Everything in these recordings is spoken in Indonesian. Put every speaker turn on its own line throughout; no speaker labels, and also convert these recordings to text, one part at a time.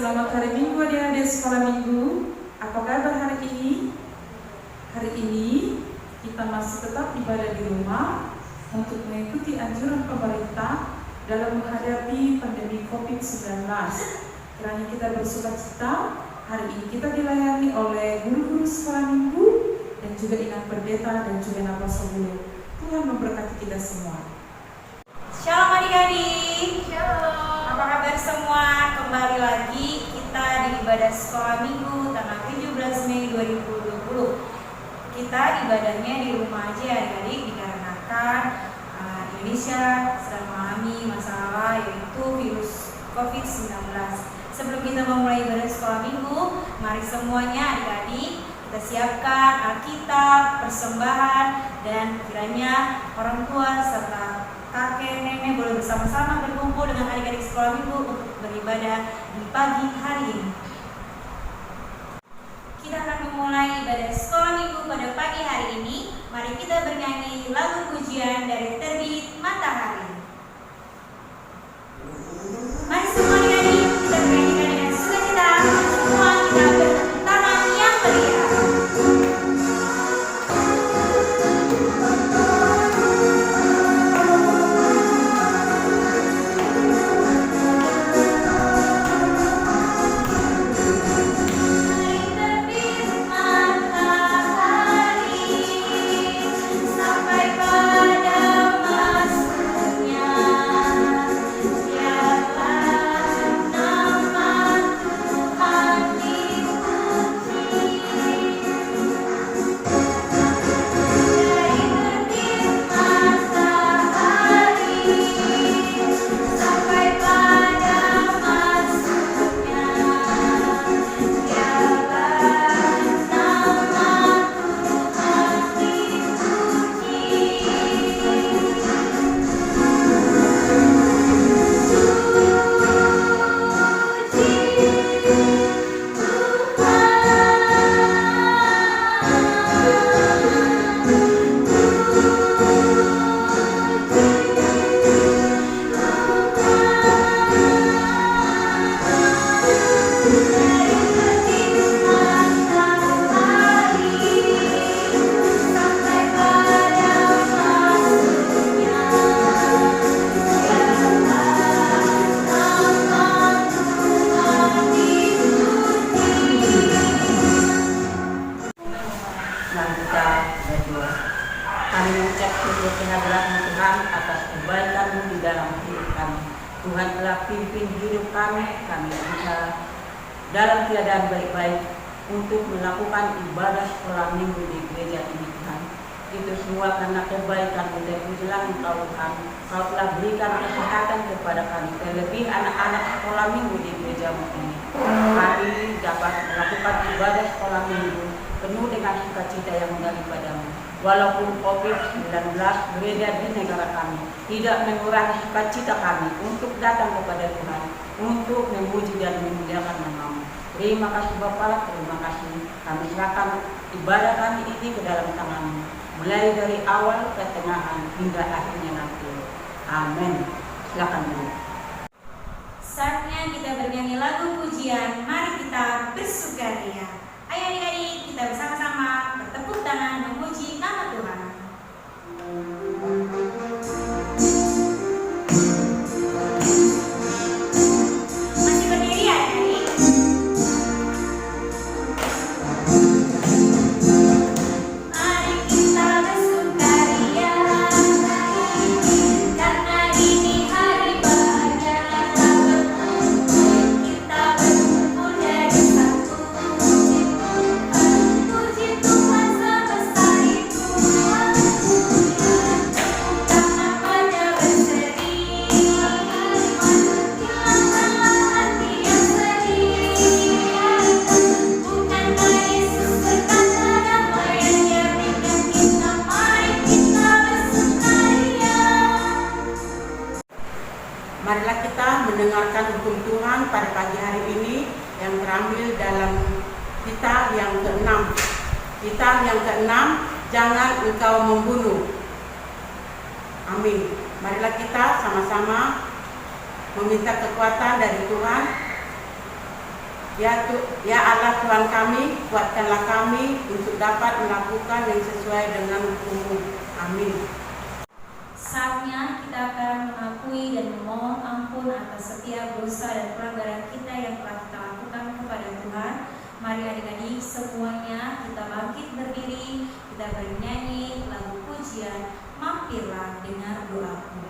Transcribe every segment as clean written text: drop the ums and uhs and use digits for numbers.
Selamat hari Minggu adik-adik sekolah minggu. Apa kabar hari ini? Hari ini kita masih tetap ibadah di rumah untuk mengikuti anjuran pemerintah dalam menghadapi pandemi COVID-19. Kiranya kita bersukacita. Hari ini kita dilayani oleh guru-guru sekolah minggu dan juga ingat pendeta dan juga Napas Sebulu. Tuhan memberkati kita semua.
Shalom adik-adik. Shalom. Apa kabar semua? Kembali lagi kita di ibadah sekolah minggu tanggal 17 Mei 2020. Kita ibadahnya di rumah aja adik-adik dikarenakan Indonesia sedang mengalami masalah yaitu virus COVID-19. Sebelum kita memulai ibadah sekolah minggu, mari semuanya adik-adik kita siapkan Alkitab, persembahan, dan kiranya orang tua serta kakek nenek boleh bersama-sama berkumpul dengan adik-adik sekolah minggu untuk beribadah di pagi hari ini. Kita akan memulai ibadah sekolah minggu pada pagi hari ini. Mari kita bernyanyi lagu pujian dari Terbit Matahari. Mari semua adik-adik kita bernyanyikan dengan sukacita. Semua kita bertepuk tangan yang meriah.
Dalam keadaan baik-baik untuk melakukan ibadah sekolah minggu di gereja ini Tuhan. Itu semua karena kebaikan dan pujilah Engkau Tuhan. Kau telah berikan kesehatan kepada kami, terlebih anak-anak sekolah minggu di gereja-Mu ini. Kami dapat melakukan ibadah sekolah minggu penuh dengan sukacita yang daripadamu. Walaupun COVID-19 beredar di negara kami, tidak mengurangi sukacita kami untuk datang kepada Tuhan, untuk memuji dan memuliakan nama-Mu. Terima kasih Bapa, terima kasih. Kami serahkan ibadah kami ini ke dalam tangan-Mu, mulai dari awal, pertengahan, hingga akhirnya nanti. Amin. Silakan dulu.
Saatnya kita bernyanyi lagu pujian. Mari kita bersukaria. Ayo adik-adik, kita bersama-sama bertepuk tangan memuji nama Tuhan. Masih berdiri adik-adik? Mari kita bersukaria, karena ini hari bahagia. Kita berkumpul jadi satu. Puji Tuhan semesta itu, karena Pada berseri, hilangkanlah hati yang sedih. Bukankah Yesus berkata damai yang berikan kita, mari kita bersukaria.
Marilah kita mendengarkan hukum Tuhan pada pagi hari ini yang terambil dalam kitab yang ke-6. Kitab yang ke-6, jangan engkau membunuh. Amin. Marilah kita sama-sama meminta kekuatan dari Tuhan Ya Allah Tuhan kami, kuatkanlah kami untuk dapat melakukan yang sesuai dengan hukum-Mu. Amin.
Saatnya kita akan mengakui dan memohon ampun atas setiap dosa dan pelanggaran kita yang telah kita lakukan kepada Tuhan. Mari adik-adik semuanya kita bangkit berdiri, kita bernyanyi lagu pujian, mampirlah dengar doaku.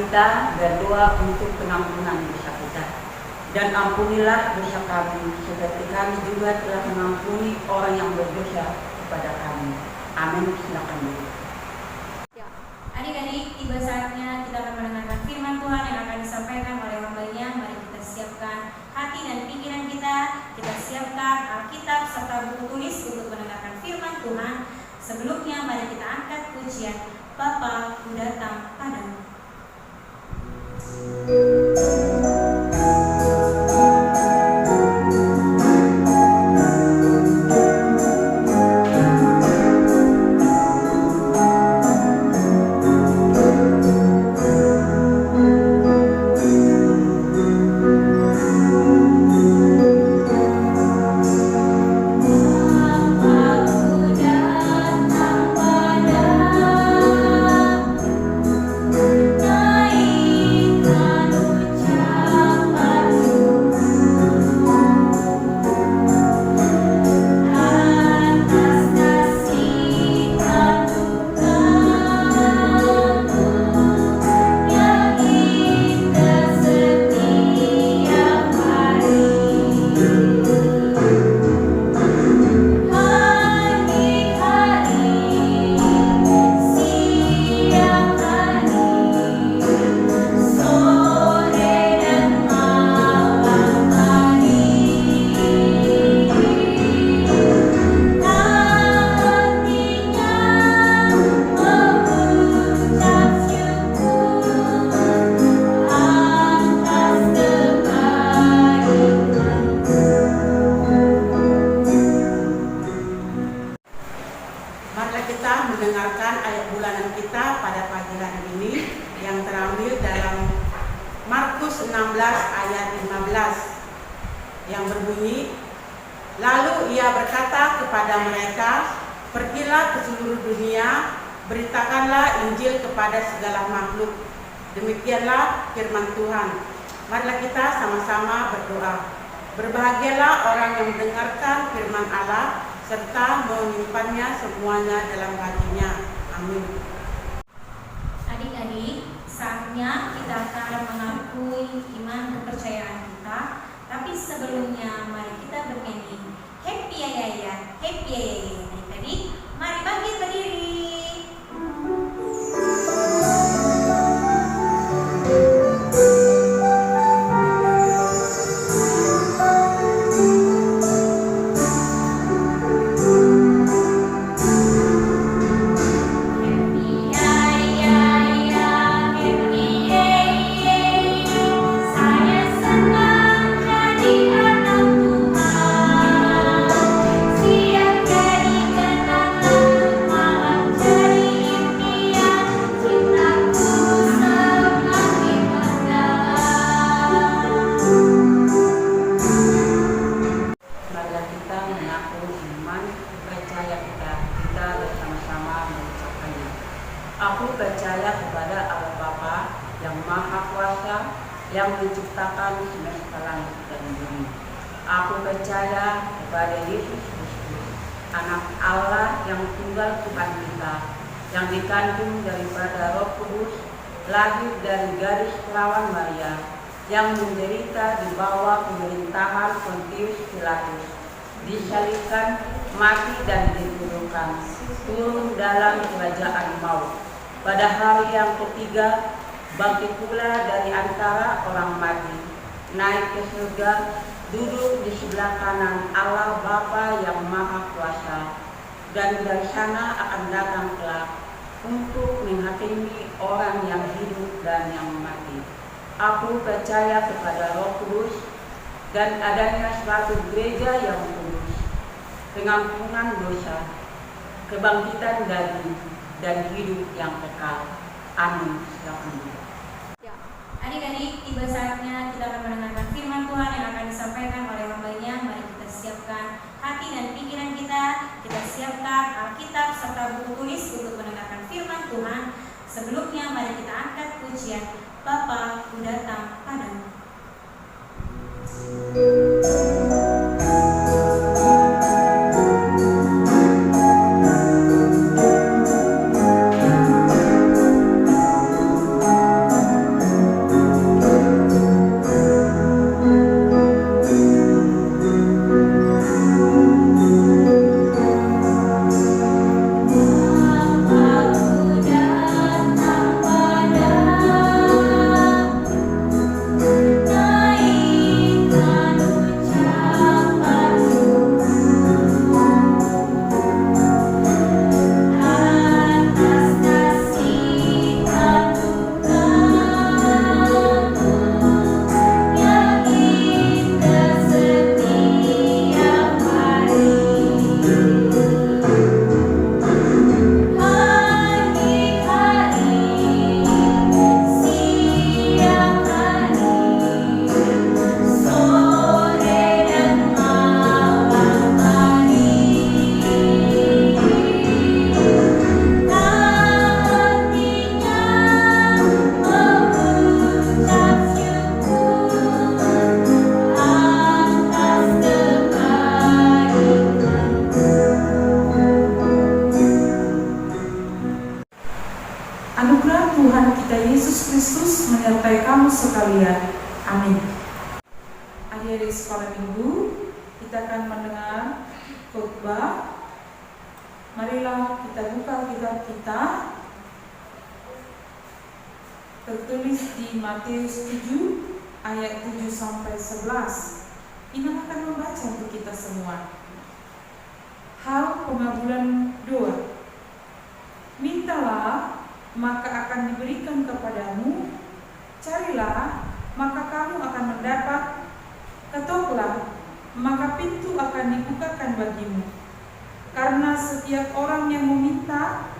Kita berdoa untuk pengampunan dosa kita. Dan ampunilah dosa kami, seperti kami juga telah mengampuni orang yang berdosa kepada kami. Amin. Silakan dulu.
Adik-adik, tiba saatnya kita akan mendengarkan firman Tuhan yang akan disampaikan oleh hamba-Nya. Mari kita siapkan hati dan pikiran kita. Kita siapkan Alkitab serta buku tulis untuk mendengarkan firman Tuhan. Sebelumnya mari kita angkat pujian Bapa, Ku datang padamu.
mendengarkan ayat bulanan kita pada pagi hari ini yang terambil dalam Markus 16 ayat 15 yang berbunyi, lalu ia berkata kepada mereka, pergilah ke seluruh dunia, beritakanlah Injil kepada segala makhluk. Demikianlah firman Tuhan. Marilah kita sama-sama berdoa. Berbahagialah orang yang mendengarkan firman Allah serta menyimpannya semuanya dalam hatinya. Amin.
Adik-adik, saatnya kita akan mengakui iman kepercayaan kita. Tapi sebelumnya mari kita bernyanyi Happy ya ya ya, Happy ya ya ya. Adik-adik, mari bangkit berdiri.
Saya senang jadi anak Tuhan.
mengaku iman percaya kita bersama-sama mengucapkannya. Aku percaya kepada Allah Bapa yang Maha Kuasa, yang menciptakan semesta langit dan bumi. Aku percaya kepada Yesus Kristus, Anak Allah yang tunggal Tuhan kita, yang dikandung daripada Roh Kudus, lahir dari gadis perawan Maria, yang menderita di bawah pemerintahan Pontius Pilatus, disalibkan, mati dan dikuburkan, turun dalam kerajaan maut. Pada hari yang ketiga, bangkit pula dari antara orang mati, naik ke surga, duduk di sebelah kanan Allah Bapa yang Maha Kuasa, dan dari sana akan datang kelak untuk menghakimi orang yang hidup dan yang mati. Aku percaya kepada Roh Kudus dan adanya suatu gereja yang kudus, pengampunan dosa, kebangkitan dari dan hidup yang kekal. Amin. Silakan.
Adik-adik, tiba saatnya kita akan mendengarkan firman Tuhan yang akan disampaikan oleh hamba-Nya. Mari kita siapkan hati dan pikiran kita. Kita siapkan Alkitab serta buku tulis untuk mendengarkan firman Tuhan. Sebelumnya mari kita angkat pujian Bapa, Ku datang padamu.
Anugerah Tuhan kita Yesus Kristus menyertai kamu sekalian. Amin. Adik-adik sekolah minggu, kita akan mendengar khotbah. Marilah kita buka kitab kita, tertulis di Matius 7 ayat 7 sampai 11. Ini akan membaca untuk kita semua. Hal pengabulan doa. Mintalah, maka akan diberikan kepadamu, carilah, maka kamu akan mendapat, ketoklah, maka pintu akan dibukakan bagimu. Karena setiap orang yang meminta,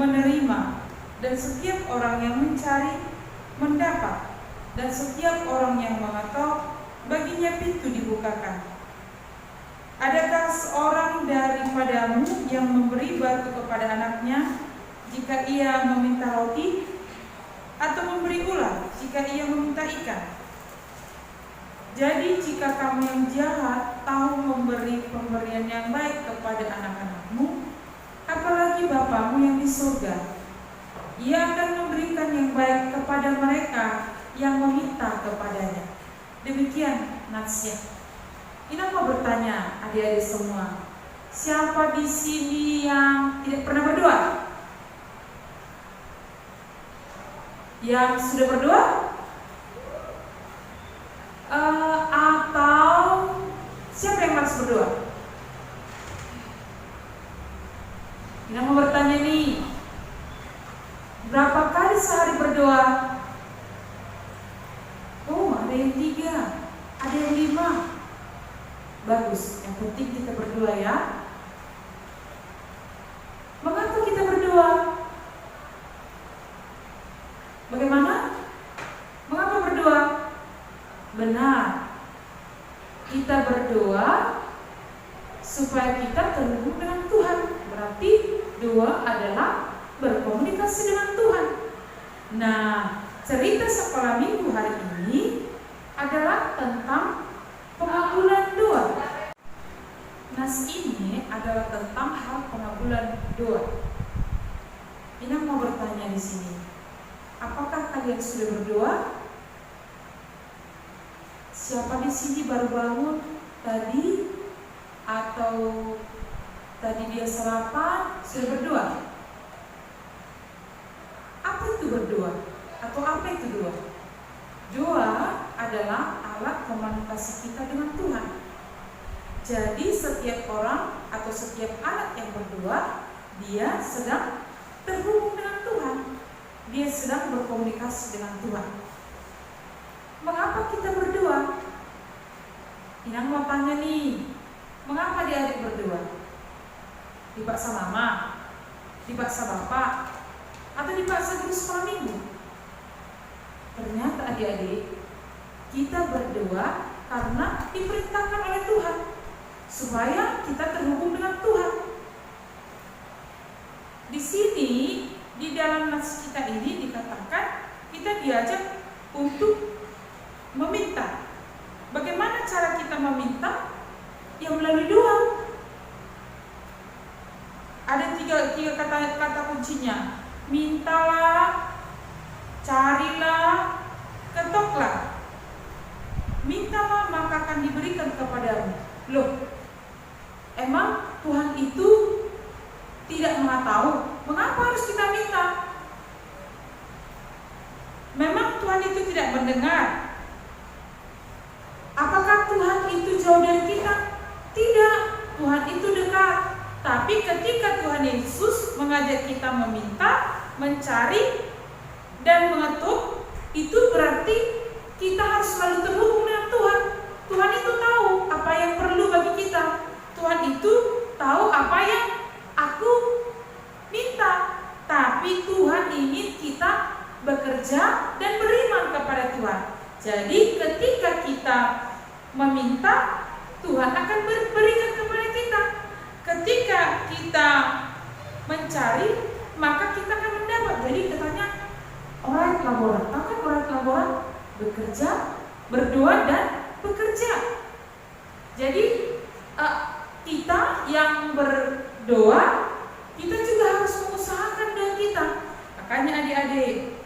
menerima, dan setiap orang yang mencari, mendapat, dan setiap orang yang mengetok, baginya pintu dibukakan. Adakah seorang daripadamu yang memberi batu kepada anaknya jika ia meminta roti, atau memberi ular jika ia meminta ikan? Jadi jika kamu yang jahat tahu memberi pemberian yang baik kepada anak-anakmu, apalagi Bapamu yang di surga, Ia akan memberikan yang baik kepada mereka yang meminta kepadanya. Demikian natsnya. Ini mau bertanya adik-adik semua, siapa di sini yang tidak pernah berdoa? Yang sudah berdoa? Atau siapa yang harus berdoa? Kita mau bertanya nih, berapa kali sehari berdoa? Oh, ada yang 3, ada yang 5. Bagus, yang penting kita berdoa ya. Mengapa kita berdoa? Bagaimana? Mengapa berdoa? Benar, kita berdoa supaya supaya kita terhubung dengan Tuhan. Berarti doa adalah berkomunikasi dengan Tuhan. Nah, cerita sekolah minggu hari ini adalah tentang pengabulan doa. Nas ini adalah tentang hal pengabulan doa. Ina mau bertanya di sini, apakah kalian sudah berdoa? Siapa di sini baru bangun tadi atau tadi dia sarapan sudah berdoa? Apa itu berdoa? Atau apa itu doa? Doa adalah alat komunikasi kita dengan Tuhan. Jadi setiap orang atau setiap anak yang berdoa, dia sedang terhubung dengan Tuhan. Dia sedang berkomunikasi dengan Tuhan. Mengapa kita berdoa? Inang mau tanya nih, mengapa adik berdoa? Dipaksa mama, dipaksa bapak, atau dipaksa guru sekolah minggu? Ternyata adik-adik, kita berdoa karena diperintahkan oleh Tuhan, supaya kita terhubung dengan Tuhan. Di sini, di dalam nas kita ini dikatakan kita diajak untuk meminta. Bagaimana cara kita meminta? Ya melalui doa. Ada tiga kata kuncinya. Mintalah, carilah, ketoklah. Mintalah maka akan diberikan kepadamu. Loh, emang Tuhan itu tidak tahu mengapa harus kita minta? Memang Tuhan itu tidak mendengar. Apakah Tuhan itu jauh dari kita? Tidak, Tuhan itu dekat. Tapi ketika Tuhan Yesus mengajak kita meminta, mencari, dan mengetuk, itu berarti kita harus selalu terhubung dengan Tuhan. Tuhan itu tahu apa yang perlu bagi kita. Tuhan itu tahu apa yang aku minta. Tapi Tuhan ingin kita bekerja dan beriman kepada Tuhan. Jadi ketika kita meminta, Tuhan akan berikan kepada kita. Ketika kita mencari, maka kita akan mendapat. Jadi katanya orang laboran, akan orang laboran bekerja, berdoa dan bekerja. Jadi kita yang berdoa, kita juga harus mengusahakan doa kita. Makanya adik-adik,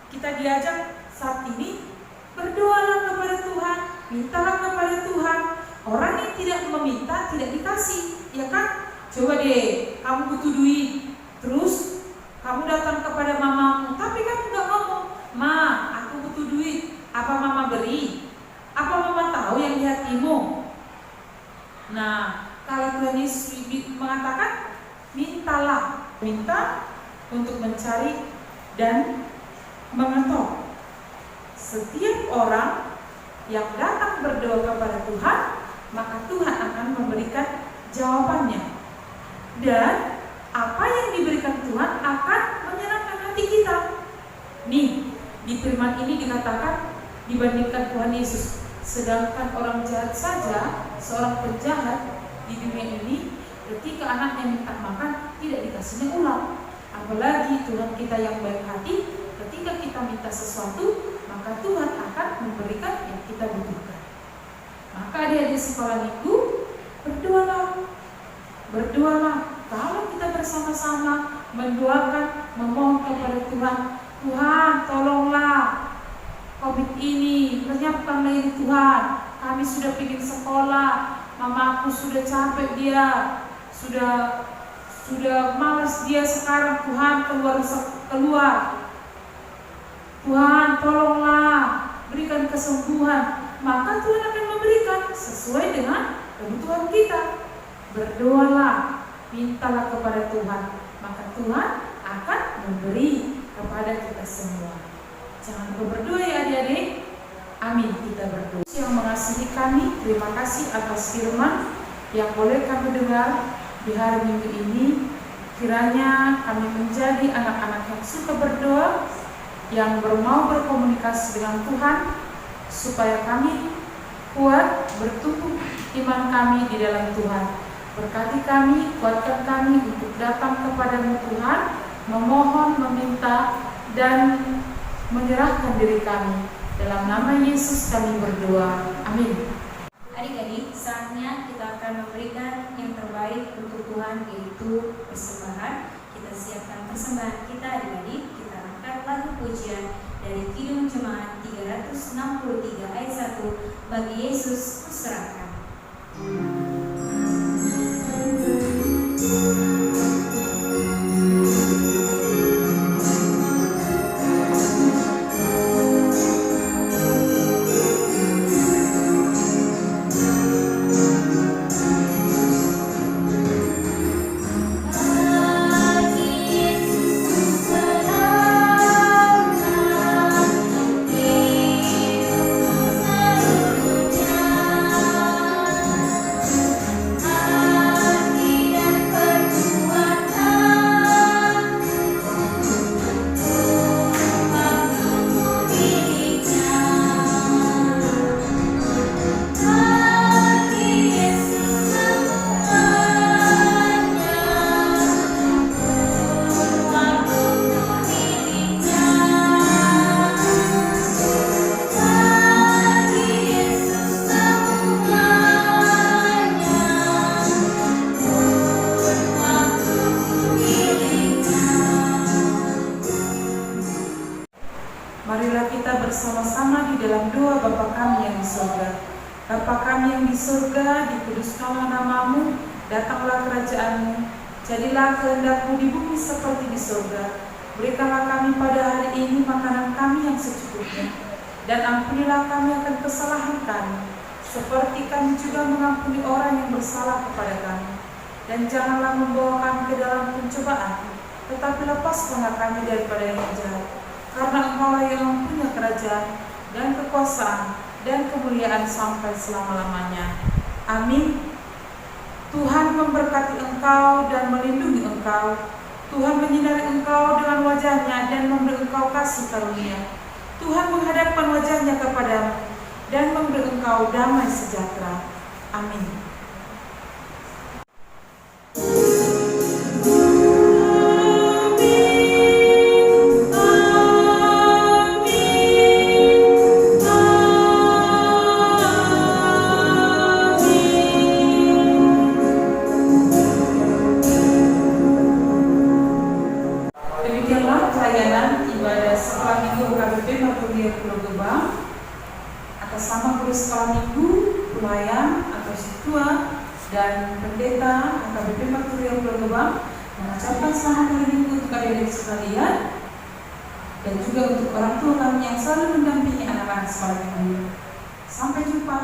kita diajak saat ini berdoalah kepada Tuhan, mintalah kepada Tuhan. Orang yang tidak meminta tidak dikasih, ya kan? Coba deh, kamu butuh duit, terus kamu datang kepada mamamu, tapi kamu gak ngomong, "Ma, aku butuh duit." Apa mama beri? Apa mama tahu yang di hatimu? Nah, kalau Tuhan Yesus mengatakan, mintalah, minta untuk mencari dan mengetok. Setiap orang yang datang berdoa kepada Tuhan, maka Tuhan akan memberikan jawabannya. Dan apa yang diberikan Tuhan akan menyenangkan hati kita. Nih, di firman ini dikatakan dibandingkan Tuhan Yesus, sedangkan orang jahat saja, seorang penjahat di dunia ini, ketika anaknya minta makan tidak dikasihnya ulang. Apalagi Tuhan kita yang baik hati, ketika kita minta sesuatu, maka Tuhan akan memberikan yang kita butuhkan. Maka adik-adik sekolah minggu, berdoalah. Kalau kita bersama-sama mendoakan, memohon kepada Tuhan, Tuhan tolonglah COVID ini, lenyapkanlah ini Tuhan. Kami sudah ingin sekolah, mamaku sudah capek dia, sudah malas dia sekarang, Tuhan keluar. Tuhan tolonglah, berikan kesembuhan. Maka Tuhan akan memberikan sesuai dengan kebutuhan kita. Berdoalah, mintalah kepada Tuhan, maka Tuhan akan memberi kepada kita semua. Jangan lupa berdoa ya adik-adik. Amin, kita berdoa. Yang mengasihi kami, terima kasih atas firman yang boleh kami dengar di hari Minggu ini. Kiranya kami menjadi anak-anak yang suka berdoa, yang mau berkomunikasi dengan Tuhan, supaya kami kuat bertumbuh iman kami di dalam Tuhan. Berkati kami, kuatkan kami untuk datang kepadamu Tuhan, memohon, meminta, dan menyerahkan diri kami. Dalam nama Yesus kami berdoa. Amin.
Adik-adik, saatnya kita akan memberikan yang terbaik untuk Tuhan, yaitu persembahan. Kita siapkan persembahan kita adik-adik. Kita angkat lagu pujian dari Kidung Jemaat 363 ayat 1, Bagi Yesus Kuserahkan.
Marilah kita bersama-sama di dalam doa Bapa kami yang di surga. Bapa kami yang di surga, dikuduskanlah namamu, datanglah kerajaanmu, jadilah kehendakmu di bumi seperti di surga. Berikanlah kami pada hari ini makanan kami yang secukupnya, dan ampunilah kami akan kesalahan kami, seperti kami juga mengampuni orang yang bersalah kepada kami. Dan janganlah membawa kami ke dalam pencobaan, tetapi lepaskanlah kami daripada yang jahat. Karena Engkaulah yang mempunyai kerajaan dan kekuasaan dan kemuliaan sampai selama-lamanya. Amin. Tuhan memberkati engkau dan melindungi engkau. Tuhan menyinari engkau dengan wajahnya dan memberi engkau kasih karunia. Tuhan menghadapkan wajahnya kepadamu dan memberi engkau damai sejahtera. Amin. Atas nama guru sekolah minggu, pelayan atau siswa dan pendeta AKBP Marturial Pulau Gebang mengucapkan selamat hari minggu untuk adik-adik sekalian dan juga untuk orang tua kami yang selalu mendampingi anak-anak sekolah minggu. Sampai jumpa.